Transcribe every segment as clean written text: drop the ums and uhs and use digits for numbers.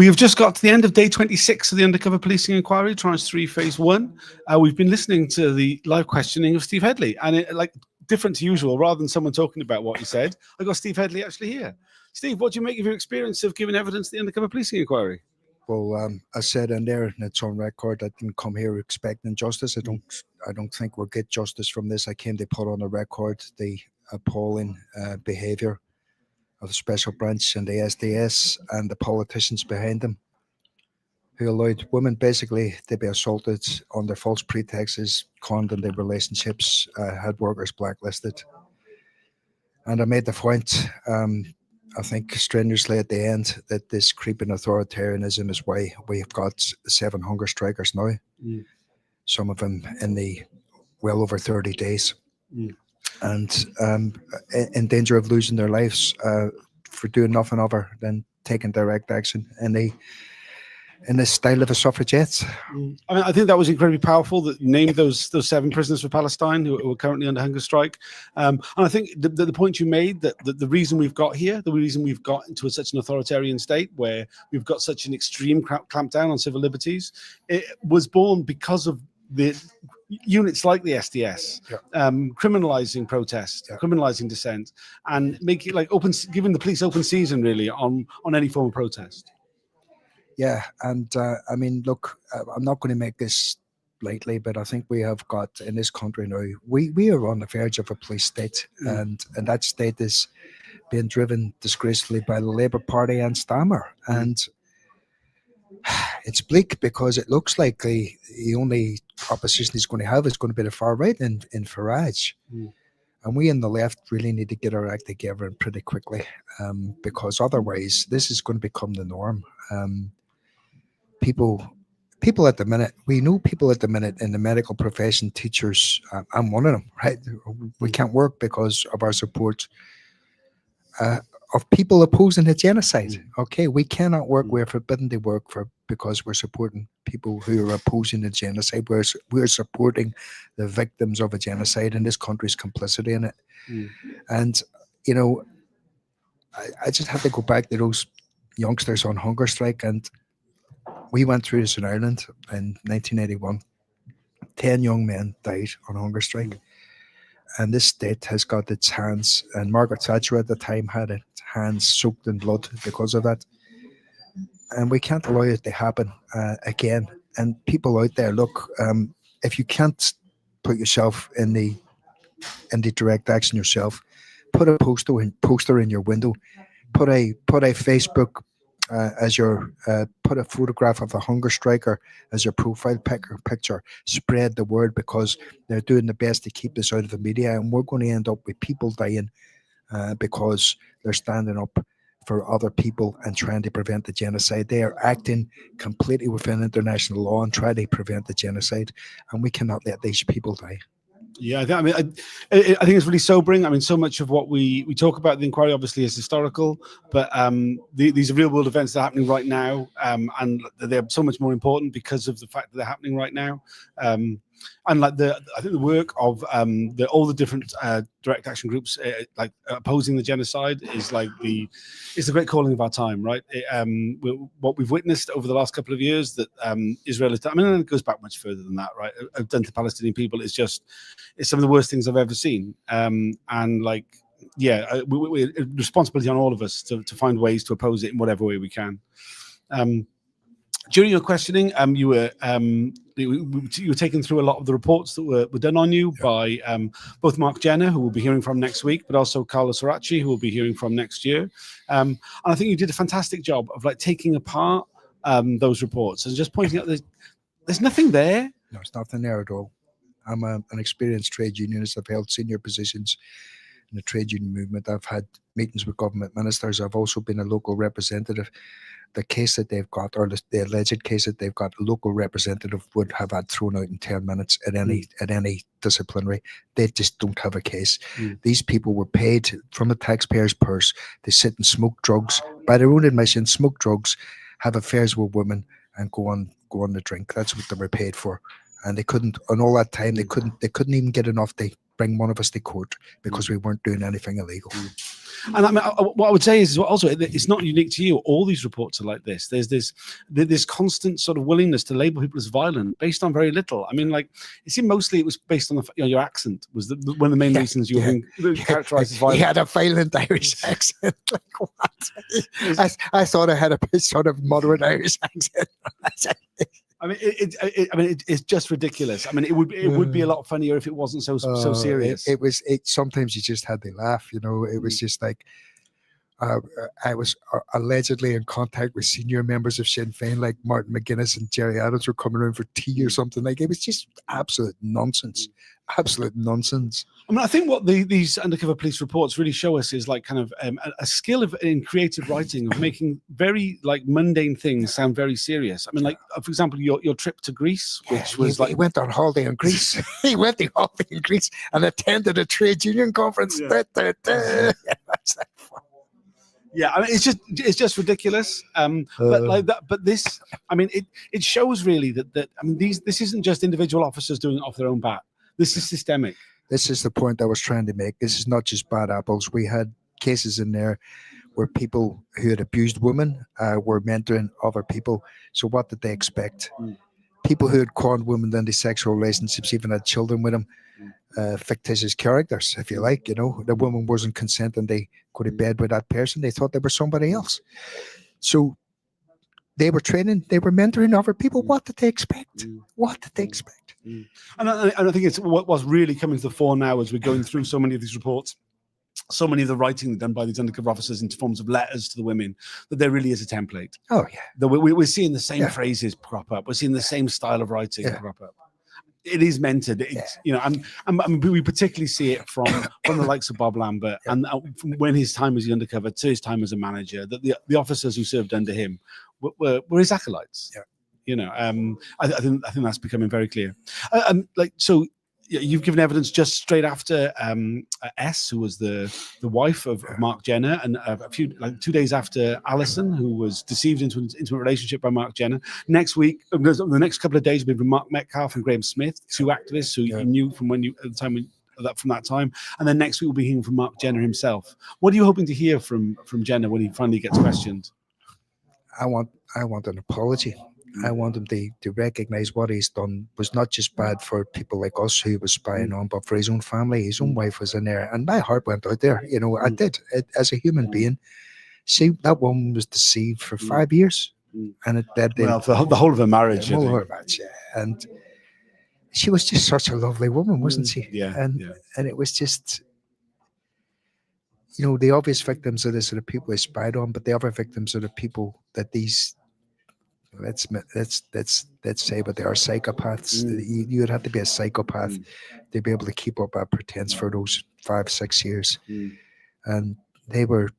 We have just got to the end of day 26 of the Undercover Policing Inquiry, Tranche 3, Phase 1. We've been listening to the live questioning of Steve Hedley, and different to usual, rather than someone talking about what he said, I got Steve Hedley actually here. Steve, what do you make of your experience of giving evidence to the Undercover Policing Inquiry? Well, I said in there, and it's on record, I didn't come here expecting justice. I don't think we'll get justice from this. I came to put on the record the appalling behaviour of the Special Branch and the SDS and the politicians behind them, who allowed women basically to be assaulted under false pretexts, conned into relationships, had workers blacklisted. And I made the point, I think strenuously at the end, that this creeping authoritarianism is why we've got 7 hunger strikers now. Some of them in the well over 30 days. And in danger of losing their lives for doing nothing other than taking direct action in the style of the suffragettes. I mean, I think that was incredibly powerful that you named those 7 prisoners for Palestine who are currently under hunger strike. And I think the point you made, that the reason we've got here, the reason we've got into such an authoritarian state where we've got such an extreme clampdown on civil liberties, it was born because of the units like the SDS, criminalizing protest, criminalizing dissent, and making giving the police open season really on any form of protest. Yeah, and I mean, look, I'm not going to make this lightly, but I think we have got in this country now, we are on the verge of a police state, and that state is being driven disgracefully by the Labour Party and Stammer, and it's bleak because it looks like the only opposition he's going to have is going to be the far right in Farage. And we in the left really need to get our act together pretty quickly, because otherwise this is going to become the norm. People at the minute, we know people at the minute in the medical profession, teachers, I'm one of them, right? We can't work because of our support of people opposing the genocide. Okay, we cannot work. We're forbidden to work because we're supporting people who are opposing the genocide. We're supporting the victims of a genocide, and this country's complicity in it. And you know, I just have to go back to those youngsters on hunger strike, and we went through this in Ireland in 1981. 10 young men died on hunger strike. And this state has got its hands, and Margaret Thatcher at the time had its hands soaked in blood because of that. And we can't allow it to happen again. And people out there, look, if you can't put yourself in the direct action yourself, put a poster in your window, put a Facebook as your put a photograph of the hunger striker as your profile picture. Spread the word, because they're doing the best to keep this out of the media, and we're going to end up with people dying because they're standing up for other people and trying to prevent the genocide. They are acting completely within international law and trying to prevent the genocide, and we cannot let these people die. Yeah, I think it's really sobering. I mean, so much of what we talk about the inquiry obviously is historical, but these are real world events that are happening right now, and they're so much more important because of the fact that they're happening right now. And I think the work of all the different direct action groups opposing the genocide is the great calling of our time, right? What we've witnessed over the last couple of years, that Israel is, I mean, it goes back much further than that, right? Done to Palestinian people it's some of the worst things I've ever seen, responsibility on all of us to find ways to oppose it in whatever way we can. During your questioning, you were taken through a lot of the reports that were done on you by both Mark Jenner, who we'll be hearing from next week, but also Carlo Soraci, who we'll be hearing from next year. And I think you did a fantastic job of taking apart those reports and just pointing out there's nothing there. No, there's nothing there at all. I'm an experienced trade unionist. I've held senior positions in the trade union movement. I've had meetings with government ministers. I've also been a local representative. The case that they've got, or the alleged case that they've got, a local representative would have had thrown out in 10 minutes at any disciplinary. They just don't have a case. These people were paid from the taxpayer's purse to sit and smoke drugs, by their own admission, smoke drugs, have affairs with women, and go on the drink. That's what they were paid for. And they couldn't, on all that time, they couldn't even get enough to bring one of us to court because we weren't doing anything illegal. And I mean, what I would say is also it's not unique to you. All these reports are like this. There's this constant sort of willingness to label people as violent based on very little. I mean, like it seemed mostly it was based on your accent was one of the main reasons you were being characterized as violent. He had a violent Irish accent. Like what? I thought I had a sort of moderate Irish accent. I mean, it's just ridiculous. I mean, it would be a lot funnier if it wasn't so serious. It was. Sometimes you just had to laugh. You know, it was just like I was allegedly in contact with senior members of Sinn Féin, like Martin McGuinness and Jerry Adams, were coming around for tea or something. Like it was just absolute nonsense. Absolute nonsense. I mean, I think what these undercover police reports really show us is like kind of a skill in creative writing of making very like mundane things sound very serious. I mean, like for example, your trip to Greece, which was he went on holiday in Greece. He went on holiday in Greece and attended a trade union conference. Yeah. Yeah, I mean, it's just ridiculous. But like that, but this, I mean, it shows really that I mean, this isn't just individual officers doing it off their own bat. This is systemic. This is the point I was trying to make. This is not just bad apples. We had cases in there where people who had abused women were mentoring other people. So what did they expect? People who had conned women into sexual relationships, even had children with them, fictitious characters, if you like. You know, the woman wasn't consenting. They go to bed with that person. They thought they were somebody else. So they were training. They were mentoring other people. What did they expect? What did they expect? And I think it's what's really coming to the fore now as we're going through so many of these reports, so many of the writing done by these undercover officers in forms of letters to the women, that there really is a template. Oh, yeah. That we're seeing the same phrases crop up. We're seeing the same style of writing crop up. It is mentored. It's, you know, and we particularly see it from the likes of Bob Lambert and from when his time as the undercover to his time as a manager, that the officers who served under him were his acolytes. Yeah. You know, I think that's becoming very clear. Like, so you've given evidence just straight after S, who was the wife of Mark Jenner, and a few 2 days after Alison, who was deceived into a relationship by Mark Jenner. Next week, the next couple of days, will be from Mark Metcalf and Graham Smith, two activists who you knew from from that time, and then next week we'll be hearing from Mark Jenner himself. What are you hoping to hear from Jenner when he finally gets questioned? I want an apology. I want him to recognize what he's done was not just bad for people like us who he was spying on, but for his own family. His own wife was in there, and my heart went out there. You know, I did as a human being. See, that woman was deceived for 5 years, and for the whole of her marriage. The whole of her marriage, and she was just such a lovely woman, wasn't she? Yeah, and it was just, you know, the obvious victims of this are the people they spied on, but the other victims are the people that these. Let's say, but they are psychopaths. You would have to be a psychopath to be able to keep up that pretense for those 5-6 years. And they were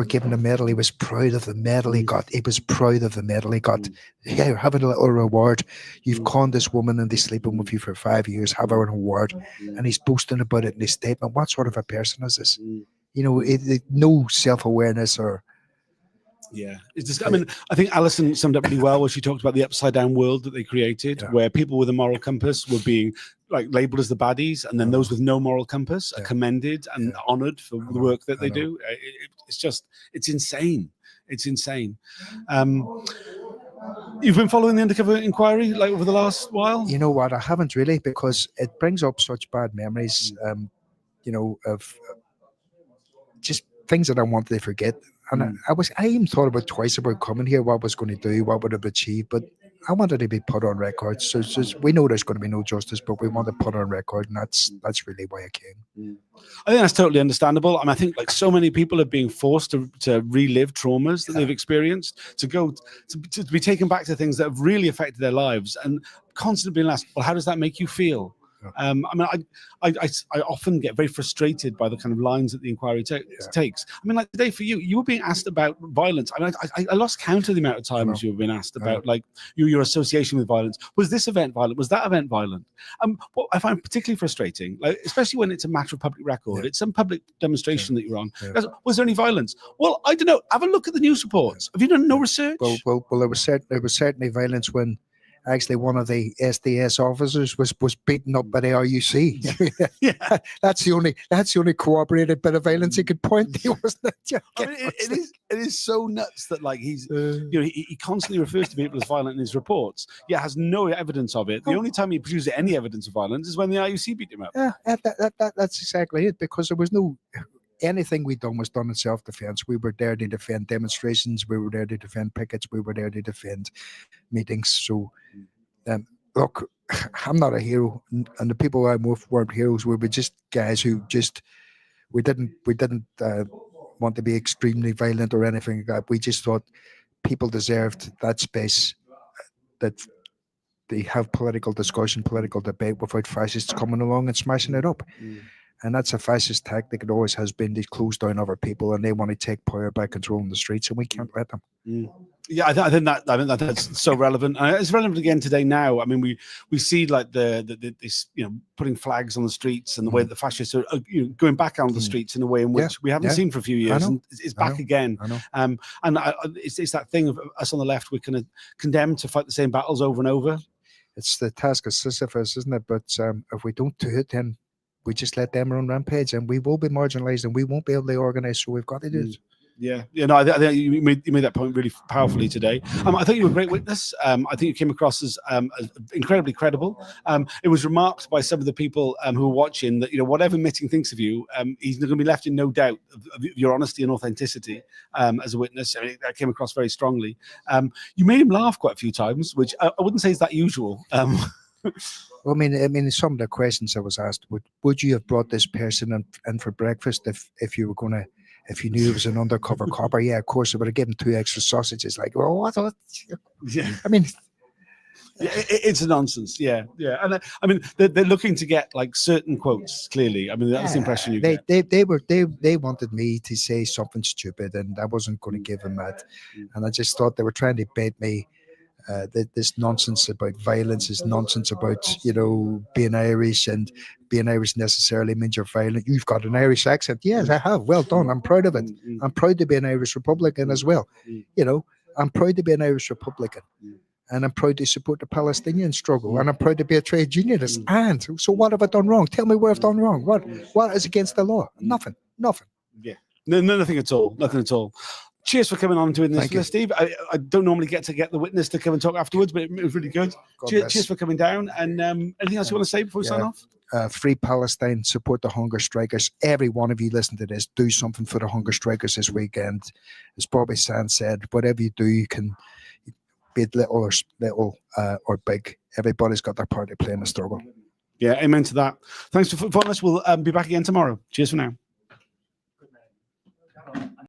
given a medal. He was proud of the medal he got. He was proud of the medal he got. Yeah, have a little reward. You've conned this woman into sleeping with you for 5 years. Have a reward. And he's boasting about it in his statement. What sort of a person is this? You know, no self-awareness or. Yeah, it's just, I mean, I think Alison summed up really well where she talked about the upside down world that they created, where people with a moral compass were being like labeled as the baddies, and then those with no moral compass are commended and honored for the work that they do. It's insane. It's insane. You've been following the undercover inquiry like over the last while? You know what? I haven't really, because it brings up such bad memories, you know, of just things that I wanted to forget. And I even thought about twice about coming here, what I was going to do, what would have achieved, but I wanted to be put on record. So we know there's going to be no justice, but we want to put on record, and that's really why I came. I think that's totally understandable. I think like so many people are being forced to relive traumas that they've experienced, to be taken back to things that have really affected their lives, and constantly being asked, well, how does that make you feel? I mean, I often get very frustrated by the kind of lines that the inquiry takes. I mean, like today for you were being asked about violence. I mean, I lost count of the amount of times you were being asked about like your association with violence. Was this event violent? Was that event violent? What I find particularly frustrating, like especially when it's a matter of public record, it's some public demonstration that you're on. Was there any violence? Well, I don't know. Have a look at the news reports. Have you done no research? Well, there was certainly violence when actually one of the SDS officers was beaten up by the RUC. Yeah. That's the only corroborated bit of violence he could point to, wasn't it? I mean, it is so nuts that like he's he constantly refers to people as violent in his reports, yet has no evidence of it. The only time he produces any evidence of violence is when the RUC beat him up. Yeah, that's exactly it, because there was no anything we done was done in self-defense. We were there to defend demonstrations, we were there to defend pickets, we were there to defend meetings. So look, I'm not a hero, and the people I'm with weren't heroes. We were just guys who we didn't want to be extremely violent or anything like that. We just thought people deserved that space, that they have political discussion, political debate without fascists coming along and smashing it up. And that's a fascist tactic. It always has been. They close down other people and they want to take power by controlling the streets, and we can't let them. Yeah, I think that's so relevant. It's relevant again today. Now, I mean, we see like this, putting flags on the streets, and the way that the fascists are going back on the streets in a way in which we haven't seen for a few years, and it's back again. And it's that thing of us on the left. We're kind of condemned to fight the same battles over and over. It's the task of Sisyphus, isn't it? But if we don't do it, then we just let them run rampage, and we will be marginalised, and we won't be able to organise. So we've got to do it. Yeah, no, I think you made that point really powerfully today. I think you were a great witness. I think you came across as incredibly credible. It was remarked by some of the people who were watching that whatever Mitting thinks of you, he's going to be left in no doubt of your honesty and authenticity as a witness. I mean, that came across very strongly. You made him laugh quite a few times, which I wouldn't say is that usual. Well, I mean, some of the questions I was asked: would you have brought this person in for breakfast if you were going to? If you knew it was an undercover copper, yeah, of course, I would have given 2 extra sausages. Like, well, what? Yeah, I mean, it's a nonsense. Yeah, and I mean, they're looking to get like certain quotes. Clearly, I mean, that's the impression you get. They wanted me to say something stupid, and I wasn't going to give them that. And I just thought they were trying to bait me. This nonsense about violence is nonsense about being Irish, and being Irish necessarily means you're violent. You've got an Irish accent. Yes, I have. Well done. I'm proud of it. I'm proud to be an Irish Republican as well. I'm proud to be an Irish Republican, and I'm proud to support the Palestinian struggle, and I'm proud to be a trade unionist. And so, what have I done wrong? Tell me where I've done wrong. What is against the law? Nothing. Yeah, no, nothing at all. Nothing at all. Cheers for coming on and doing this with us, Steve. I don't normally get the witness to come and talk afterwards, but it was really good. Cheers for coming down. And anything else you want to say before we sign off? Free Palestine, support the hunger strikers. Every one of you listen to this, do something for the hunger strikers this weekend. As Bobby Sands said, whatever you do, you can, be it little or big. Everybody's got their part to play in the struggle. Yeah, amen to that. Thanks for following us. We'll be back again tomorrow. Cheers for now.